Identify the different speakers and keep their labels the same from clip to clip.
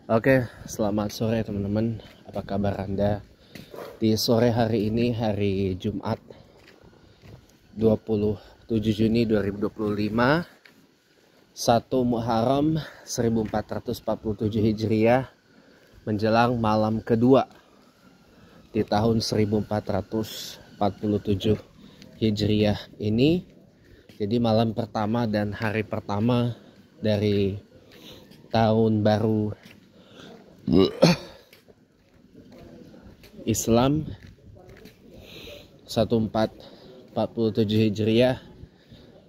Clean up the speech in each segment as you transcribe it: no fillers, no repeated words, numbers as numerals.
Speaker 1: Oke, selamat sore teman-teman. Apa kabar Anda? Di sore hari ini, hari Jumat 27 Juni 2025, 1 Muharram 1447 Hijriah, menjelang malam kedua di tahun 1447 Hijriah ini. Jadi malam pertama dan hari pertama dari tahun baru Islam 1447 Hijriah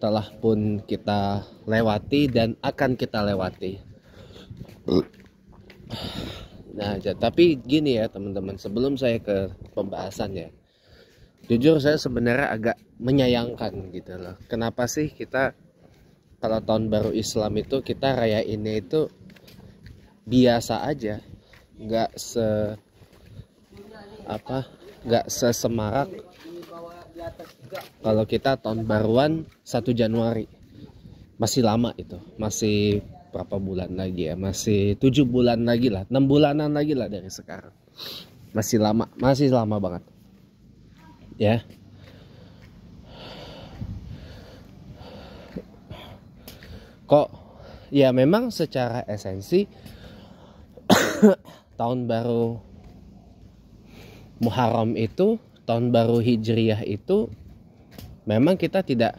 Speaker 1: telah pun kita lewati dan akan kita lewati. Nah, tapi gini ya teman-teman, sebelum saya ke pembahasannya, jujur saya sebenarnya agak menyayangkan gitu loh. Kenapa sih kita kalau tahun baru Islam itu kita rayainnya itu biasa aja, nggak sesemarak kalau kita tahun baruan 1 Januari. Masih lama itu, masih berapa bulan lagi ya, masih 7 bulan lagi lah, 6 bulanan lagi lah dari sekarang. Masih lama banget ya. Kok ya memang secara esensi tahun baru Muharram itu, tahun baru Hijriah itu memang kita tidak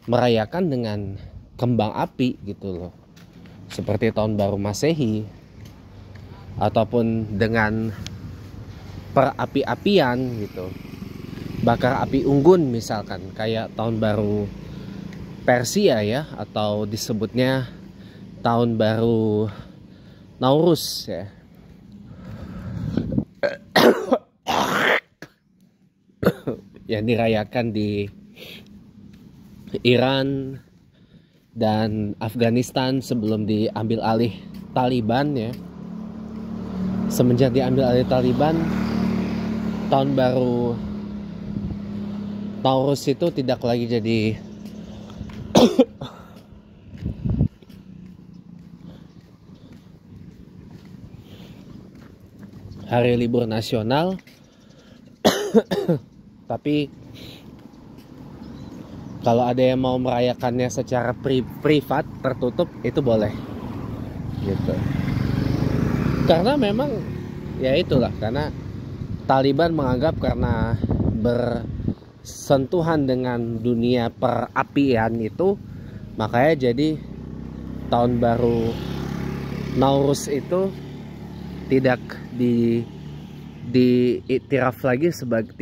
Speaker 1: merayakan dengan kembang api gitu loh, seperti tahun baru Masehi ataupun dengan perapi-apian gitu, bakar api unggun misalkan, kayak tahun baru Persia ya, atau disebutnya tahun baru Nauruz ya. Yang dirayakan di Iran dan Afghanistan sebelum diambil alih Taliban ya. Semenjak diambil alih Taliban, tahun baru Nauruz itu tidak lagi jadi hari libur nasional, tapi kalau ada yang mau merayakannya secara privat tertutup itu boleh gitu. Karena memang ya itulah, karena Taliban menganggap karena bersentuhan dengan dunia perapian itu, makanya jadi tahun baru Nauruz itu tidak diiktiraf lagi sebagai,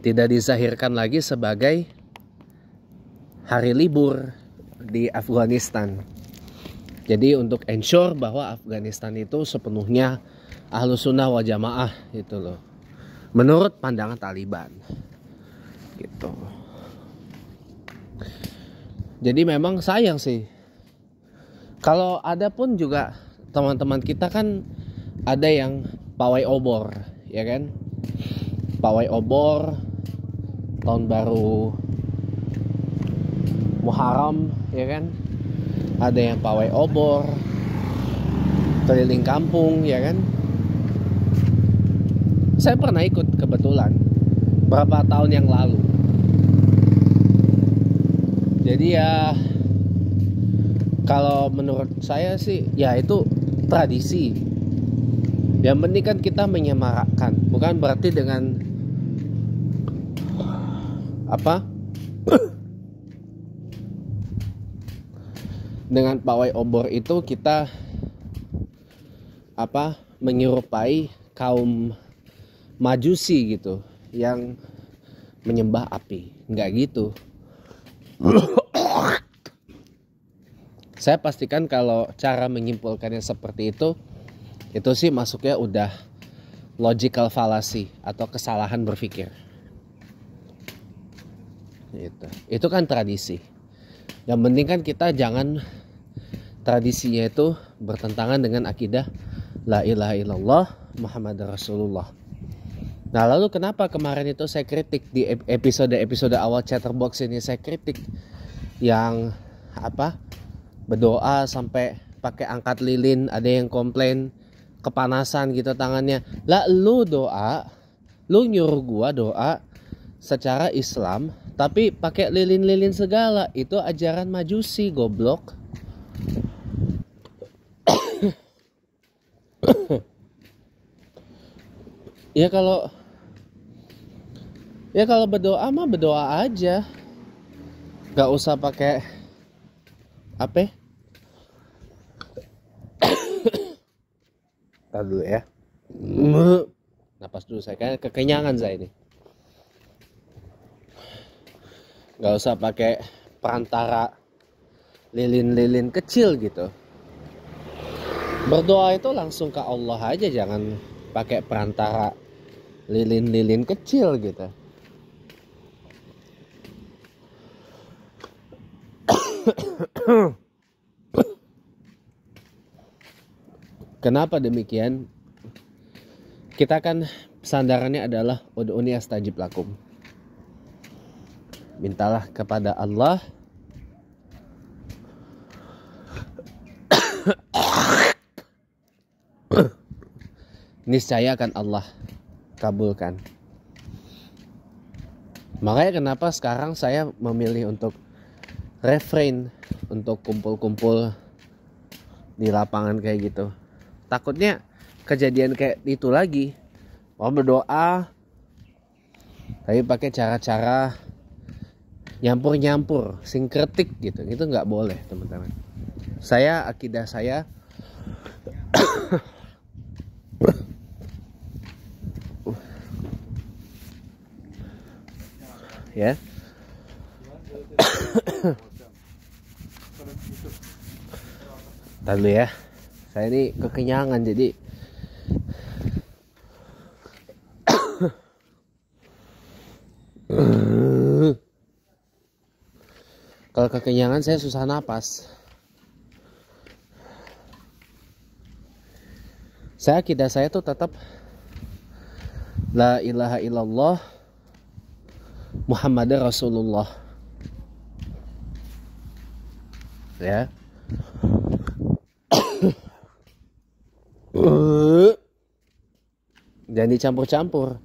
Speaker 1: tidak disahirkan lagi sebagai hari libur di Afghanistan. Jadi untuk ensure bahwa Afghanistan itu sepenuhnya Ahlus Sunnah wal Jamaah gitu loh, menurut pandangan Taliban gitu. Jadi memang sayang sih. Kalau ada pun juga teman-teman kita kan ada yang pawai obor ya kan, pawai obor tahun baru Muharram ya kan, ada yang pawai obor keliling kampung ya kan. Saya pernah ikut kebetulan berapa tahun yang lalu. Jadi ya kalau menurut saya sih ya itu tradisi. Yang penting kan kita menyemarakkan, bukan berarti dengan dengan pawai obor itu kita menyerupai kaum Majusi gitu yang menyembah api. Enggak gitu. Saya pastikan kalau cara menyimpulkannya seperti itu sih masuknya udah logical fallacy atau kesalahan berpikir. Itu kan tradisi. Yang penting kan kita jangan tradisinya itu bertentangan dengan akidah la ilaha illallah Muhammad Rasulullah. Nah, lalu kenapa kemarin itu saya kritik di episode awal Chatterbox ini, saya kritik yang berdoa sampai pakai angkat lilin, ada yang komplain kepanasan gitu tangannya. Lah lu nyuruh gua doa secara Islam tapi pakai lilin-lilin segala, itu ajaran Majusi, goblok. Ya kalau berdoa mah berdoa aja, nggak usah pakai apa? Tar dulu ya. Napas dulu, saya kan kekenyangan saya ini. Nggak usah pakai perantara lilin-lilin kecil gitu. Berdoa itu langsung ke Allah aja, jangan pakai perantara lilin-lilin kecil gitu. Kenapa demikian? Kita kan sandarannya adalah ud'uni astajib lakum. Mintalah kepada Allah niscaya akan Allah kabulkan. Makanya kenapa sekarang saya memilih untuk refrain, untuk kumpul-kumpul di lapangan kayak gitu. Takutnya kejadian kayak itu lagi. Mau berdoa tapi pakai cara-cara nyampur-nyampur, sinkretik gitu. Itu nggak boleh, teman-teman. Akidah saya ya. Tadi ya. Saya ini kekenyangan jadi kalau kekenyangan saya susah napas. Akidah saya tuh tetap la ilaha illallah Muhammadar Rasulullah. Ya. Jangan dicampur-campur.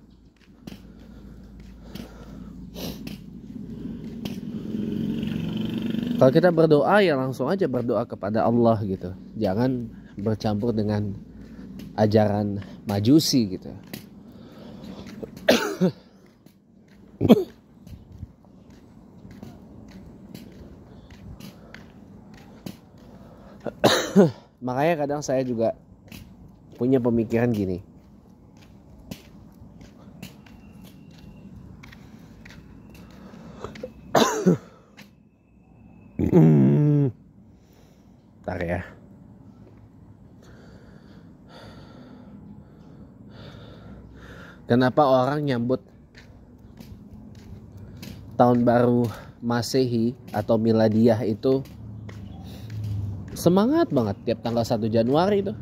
Speaker 1: Kalau kita berdoa ya langsung aja berdoa kepada Allah gitu. Jangan bercampur dengan ajaran Majusi gitu. Makanya kadang saya juga punya pemikiran gini. Bentar ya. Kenapa orang nyambut tahun baru Masehi atau Miladiyah itu semangat banget tiap tanggal 1 Januari itu.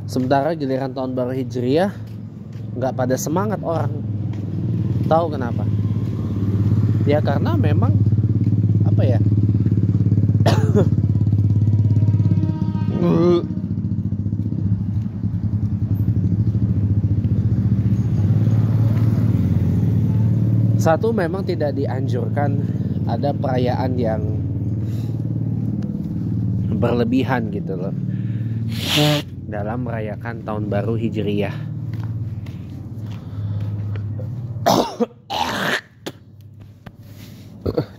Speaker 1: Sementara giliran tahun baru Hijriah nggak pada semangat orang. Tahu kenapa? Ya karena memang apa ya? Satu, memang tidak dianjurkan ada perayaan yang berlebihan gitu loh dalam merayakan tahun baru Hijriyah.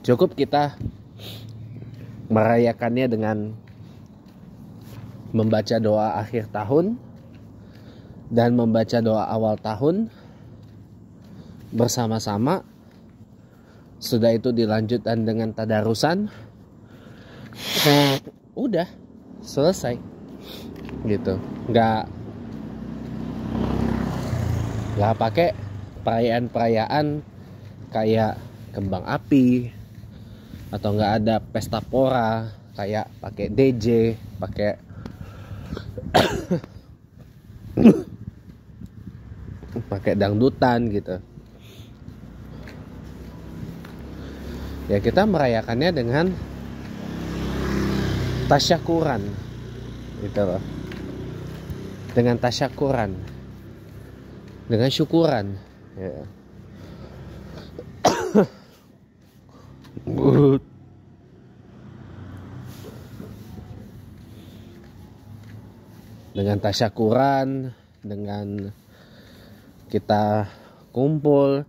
Speaker 1: Cukup kita merayakannya dengan membaca doa akhir tahun dan membaca doa awal tahun bersama-sama. Sudah itu dilanjutkan dengan tadarusan. Udah selesai gitu. Nggak pakai perayaan kayak kembang api, atau nggak ada pesta pora kayak pakai DJ, pakai pakai dangdutan gitu. Ya kita merayakannya dengan tasyakuran gitu loh. Dengan tasyakuran, dengan syukuran ya. Dengan tasyakuran, dengan kita kumpul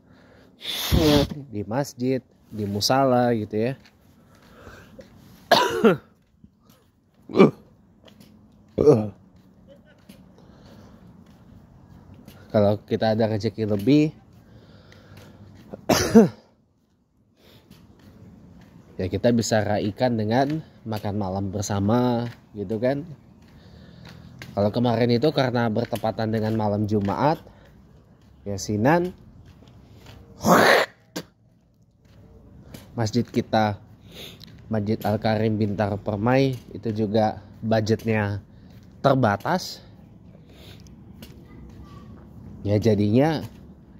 Speaker 1: di masjid, di musala gitu ya. Kalau kita ada rezeki lebih ya kita bisa raikan dengan makan malam bersama gitu kan. Kalau kemarin itu karena bertepatan dengan malam Jumat, Yasinan, masjid kita, Masjid Al-Karim Bintar Permai, itu juga budgetnya terbatas. Ya jadinya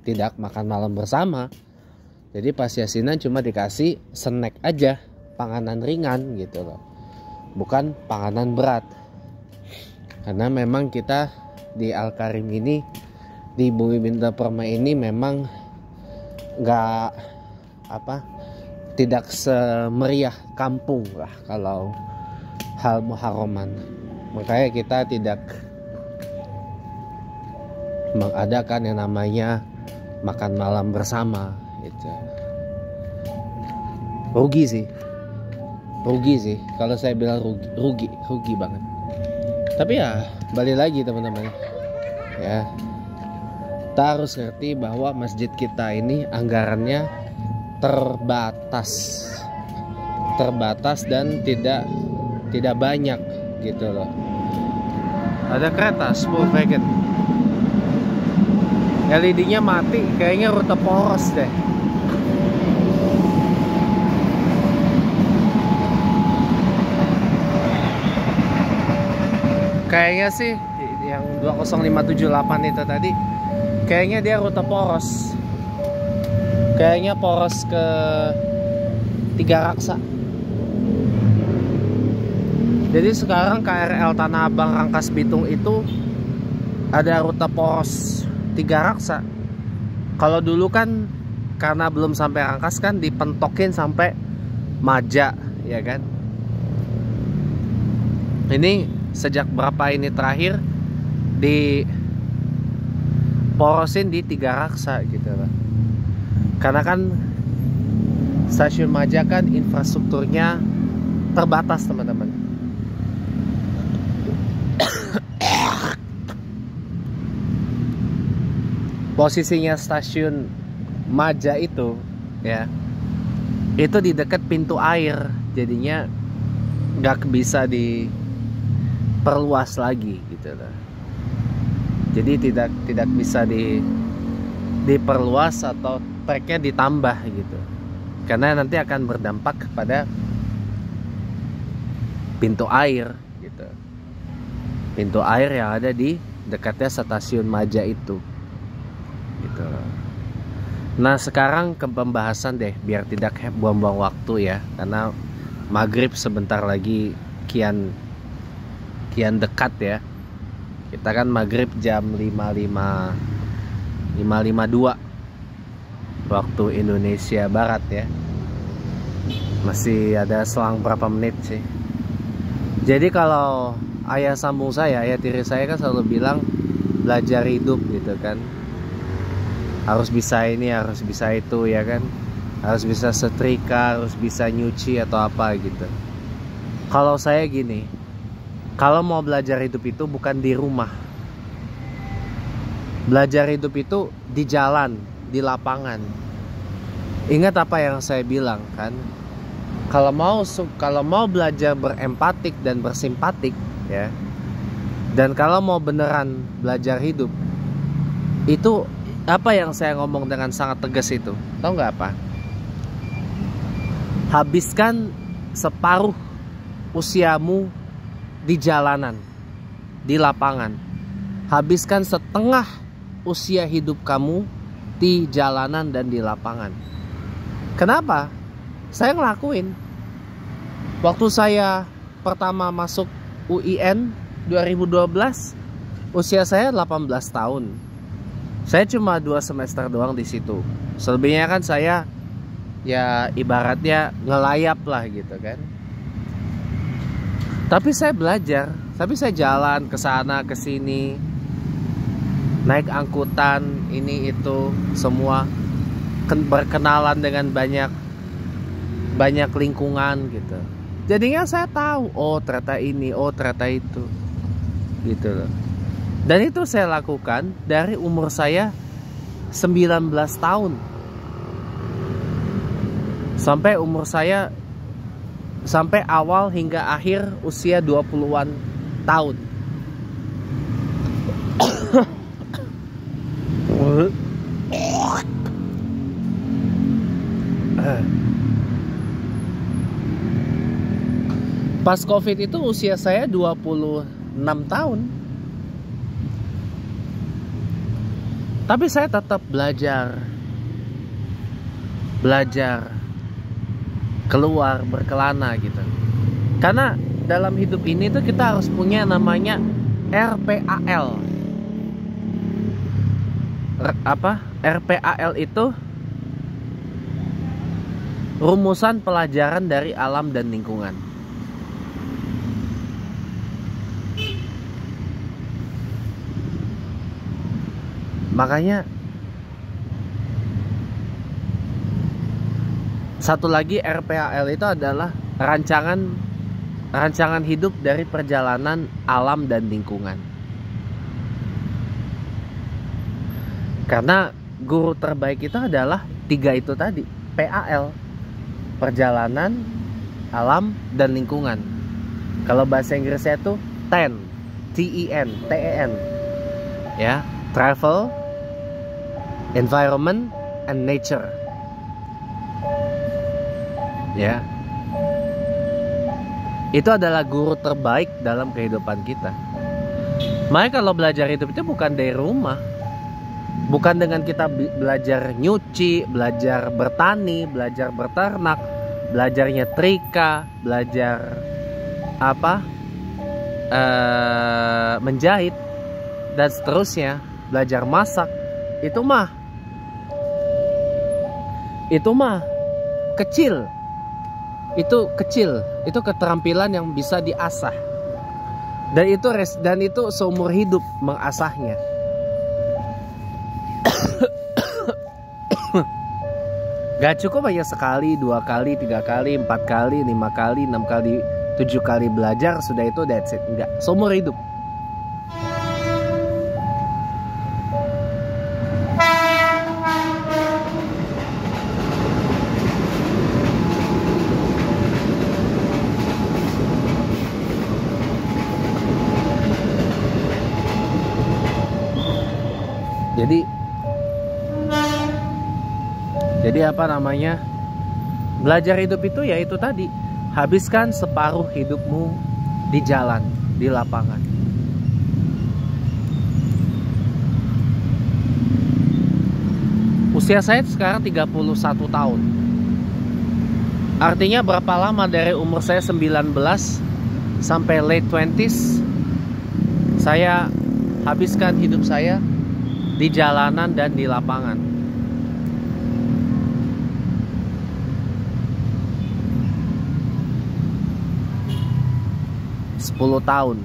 Speaker 1: tidak makan malam bersama. Jadi pas Yasinan cuma dikasih snack aja, panganan ringan gitu loh, bukan panganan berat. Karena memang kita di Al-Karim ini, di Bumi Bintar Permai ini memang nggak tidak semeriah kampung lah kalau hal muharraman. Makanya kita tidak mengadakan yang namanya makan malam bersama gitu. Rugi sih kalau saya bilang rugi banget. Tapi ya balik lagi teman-teman ya, kita harus ngerti bahwa masjid kita ini anggarannya terbatas dan tidak banyak gitu loh. Ada kereta Volkswagen, LED-nya mati, kayaknya rute poros deh. Kayaknya sih yang 20578 itu tadi, kayaknya dia rute poros. Kayaknya poros ke Tiga Raksa. Jadi sekarang KRL Tanah Abang Rangkas Bitung itu ada rute poros Tiga Raksa. Kalau dulu kan karena belum sampai Rangkas kan dipentokin sampai Maja ya kan. Ini sejak berapa ini terakhir di porosin di Tiga Raksa gitu loh. Karena kan stasiun Maja kan infrastrukturnya terbatas teman-teman. Posisinya stasiun Maja itu ya, itu di dekat pintu air, jadinya nggak bisa diperluas lagi gitu loh. Jadi tidak bisa diperluas atau treknya ditambah gitu, karena nanti akan berdampak kepada pintu air gitu, pintu air yang ada di dekatnya stasiun Maja itu gitu. Nah sekarang ke pembahasan deh, biar tidak buang-buang waktu ya, karena maghrib sebentar lagi kian dekat ya. Kita kan maghrib jam 5.52 waktu Indonesia Barat ya. Masih ada selang berapa menit sih. Jadi kalau ayah sambung saya, ayah tiri saya kan selalu bilang belajar hidup gitu kan. Harus bisa ini, harus bisa itu ya kan. Harus bisa setrika, harus bisa nyuci atau apa gitu. Kalau saya gini, kalau mau belajar hidup itu bukan di rumah. Belajar hidup itu di jalan, di lapangan. Ingat apa yang saya bilang kan? Kalau mau belajar berempatik dan bersimpatik ya. Dan kalau mau beneran belajar hidup, itu apa yang saya ngomong dengan sangat tegas itu? Tahu nggak apa? Habiskan separuh usiamu di jalanan, di lapangan. Habiskan setengah usia hidup kamu di jalanan dan di lapangan. Kenapa? Saya ngelakuin. Waktu saya pertama masuk UIN 2012, usia saya 18 tahun. Saya cuma 2 semester doang di situ. Selebihnya kan saya ya ibaratnya ngelayap lah gitu kan. Tapi saya belajar, tapi saya jalan ke sana ke sini, naik angkutan ini itu semua, berkenalan dengan banyak lingkungan gitu. Jadinya saya tahu, oh ternyata ini, oh ternyata itu, gitu loh. Dan itu saya lakukan dari umur saya 19 tahun sampai umur saya, sampai awal hingga akhir usia 20-an tahun. Pas COVID itu usia saya 26 tahun. Tapi saya tetap belajar keluar berkelana gitu. Karena dalam hidup ini tuh kita harus punya namanya RPAL. RPAL itu rumusan pelajaran dari alam dan lingkungan. Makanya satu lagi RPAL itu adalah rancangan hidup dari perjalanan alam dan lingkungan. Karena guru terbaik itu adalah 3 itu tadi, PAL, perjalanan, alam, dan lingkungan. Kalau bahasa Inggrisnya itu TEN, TEN, ya, travel, environment, and nature. Ya, itu adalah guru terbaik dalam kehidupan kita. Makanya kalau belajar hidup itu bukan dari rumah, bukan dengan kita belajar nyuci, belajar bertani, belajar berternak, belajar nyetrika, belajar menjahit dan seterusnya, belajar masak. Itu mah kecil. Itu kecil, itu keterampilan yang bisa diasah. Dan itu seumur hidup mengasahnya. Gak cukup hanya sekali, 2 kali, 3 kali, 4 kali, 5 kali, 6 kali, 7 kali belajar, sudah itu that's it. Enggak, seumur hidup. Jadi belajar hidup itu ya itu tadi, habiskan separuh hidupmu di jalan, di lapangan. Usia saya sekarang 31 tahun. Artinya berapa lama dari umur saya 19 sampai late 20s saya habiskan hidup saya di jalanan dan di lapangan. 10 tahun.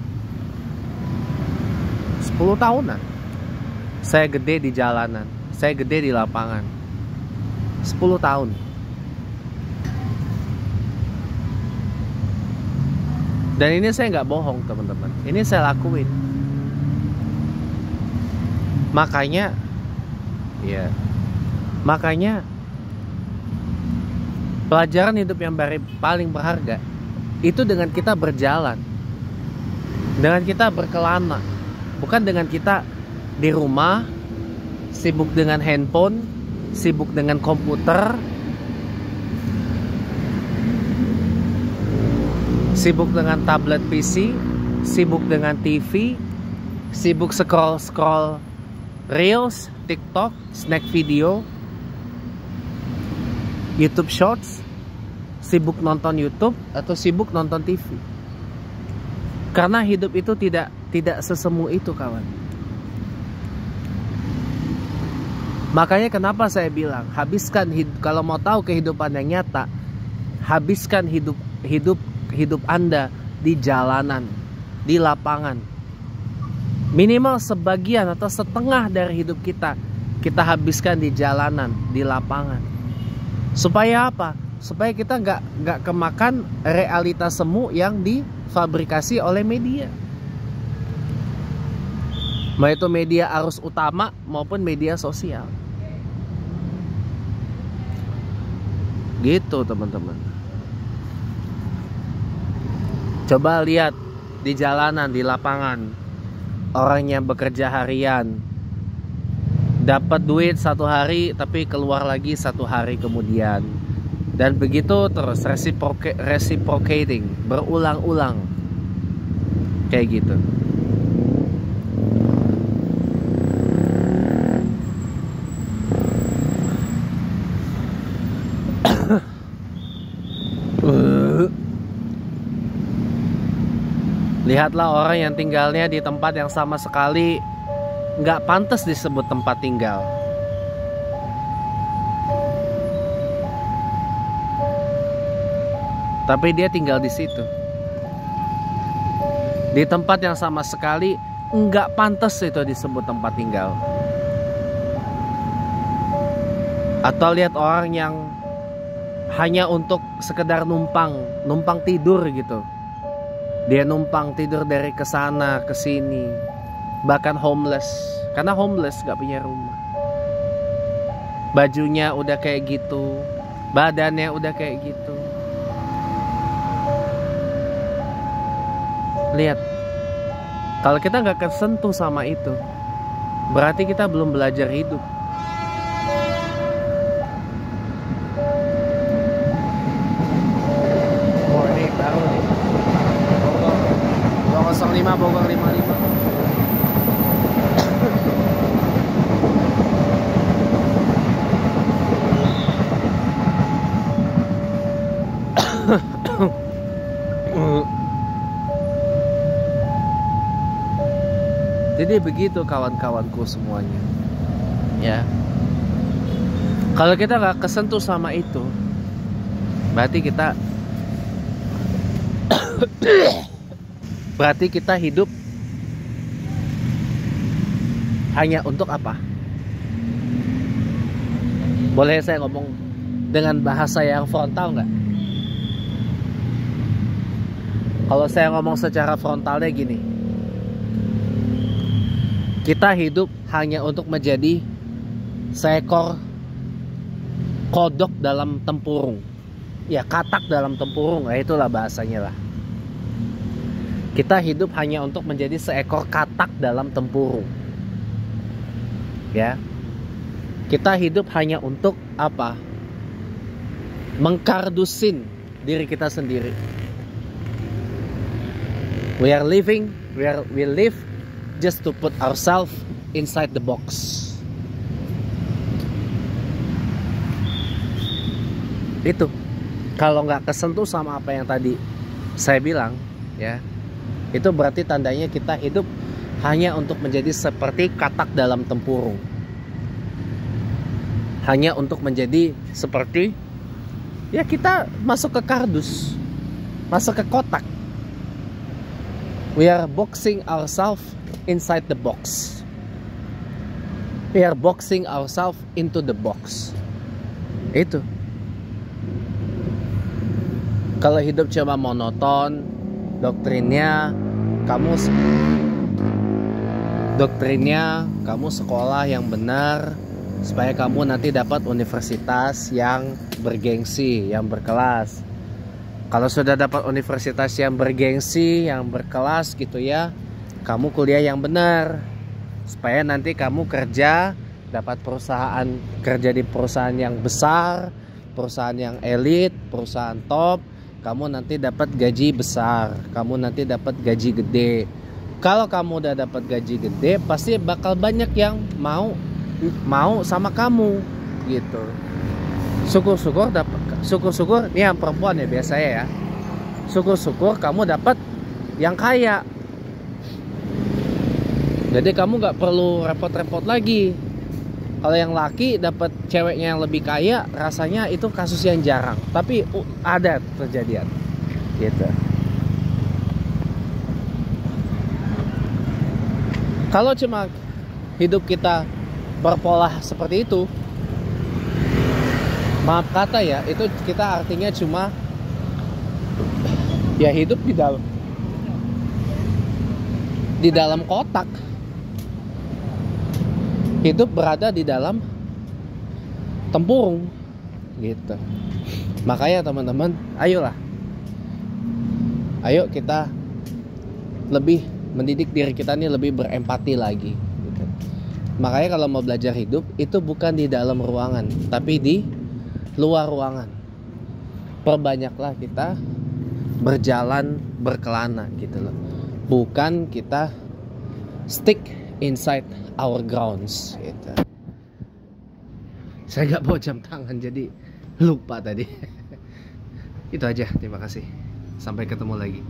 Speaker 1: 10 tahunan saya gede di jalanan, saya gede di lapangan. 10 tahun. Dan ini saya nggak bohong teman-teman, ini saya lakuin. Makanya pelajaran hidup yang paling berharga itu dengan kita berjalan, dengan kita berkelana, bukan dengan kita di rumah sibuk dengan handphone, sibuk dengan komputer, sibuk dengan tablet PC, sibuk dengan TV, sibuk scroll Reels, TikTok, snack video, YouTube Shorts, sibuk nonton YouTube atau sibuk nonton TV. Karena hidup itu tidak sesemu itu, kawan. Makanya kenapa saya bilang, habiskan kalau mau tahu kehidupan yang nyata, habiskan hidup Anda di jalanan, di lapangan. Minimal sebagian atau setengah dari hidup kita habiskan di jalanan, di lapangan. Supaya apa? Supaya kita nggak kemakan realitas semu yang difabrikasi oleh media. Mau itu media arus utama maupun media sosial. Gitu, teman-teman. Coba lihat di jalanan, di lapangan, orang yang bekerja harian dapat duit satu hari tapi keluar lagi satu hari kemudian, dan begitu terus, reciprocating, berulang-ulang kayak gitu. Lihatlah orang yang tinggalnya di tempat yang sama sekali nggak pantas disebut tempat tinggal. Tapi dia tinggal di situ. Di tempat yang sama sekali nggak pantas itu disebut tempat tinggal. Atau lihat orang yang hanya untuk sekedar numpang tidur gitu. Dia numpang tidur dari kesana ke sini. Bahkan homeless. Karena homeless gak punya rumah. Bajunya udah kayak gitu, badannya udah kayak gitu. Lihat, kalau kita gak kesentuh sama itu, berarti kita belum belajar hidup. Bogor 55. Jadi begitu kawan-kawanku semuanya. Ya. Kalau kita gak kesentuh sama itu, berarti kita hidup hanya untuk apa? Boleh saya ngomong dengan bahasa yang frontal nggak? Kalau saya ngomong secara frontalnya gini, kita hidup hanya untuk menjadi seekor kodok dalam tempurung. Ya, katak dalam tempurung, itulah bahasanya lah. Kita hidup hanya untuk menjadi seekor katak dalam tempurung. Ya. Kita hidup hanya untuk apa? Mengkardusin diri kita sendiri. We live just to put ourselves inside the box. Itu. Kalau nggak kesentuh sama apa yang tadi saya bilang, ya. Itu berarti tandanya kita hidup hanya untuk menjadi seperti katak dalam tempurung. Hanya untuk menjadi seperti, ya, kita masuk ke kardus, masuk ke kotak. We are boxing ourselves inside the box. We are boxing ourselves into the box. Itu. Kalau hidup cuma monoton, doktrinnya kamu sekolah yang benar supaya kamu nanti dapat universitas yang bergengsi, yang berkelas. Kalau sudah dapat universitas yang bergengsi, yang berkelas gitu ya, kamu kuliah yang benar supaya nanti kamu kerja, dapat kerja di perusahaan yang besar, perusahaan yang elit, perusahaan top. Kamu nanti dapat gaji besar, kamu nanti dapat gaji gede. Kalau kamu udah dapat gaji gede, pasti bakal banyak yang mau sama kamu gitu. Syukur-syukur ini yang perempuan ya biasanya ya. Syukur-syukur kamu dapat yang kaya. Jadi kamu nggak perlu repot-repot lagi. Kalau yang laki dapat ceweknya yang lebih kaya, rasanya itu kasus yang jarang. Tapi ada kejadian gitu. Kalau cuma hidup kita berpola seperti itu, maaf kata ya, itu kita artinya cuma ya hidup di dalam kotak. Hidup berada di dalam tempurung gitu. Makanya teman-teman, ayo kita lebih mendidik diri kita nih lebih berempati lagi gitu. Makanya kalau mau belajar hidup itu bukan di dalam ruangan, tapi di luar ruangan. Perbanyaklah kita berjalan berkelana gitu loh. Bukan kita stick inside our grounds gitu. Saya gak bawa jam tangan jadi lupa tadi. Itu aja, terima kasih. Sampai ketemu lagi.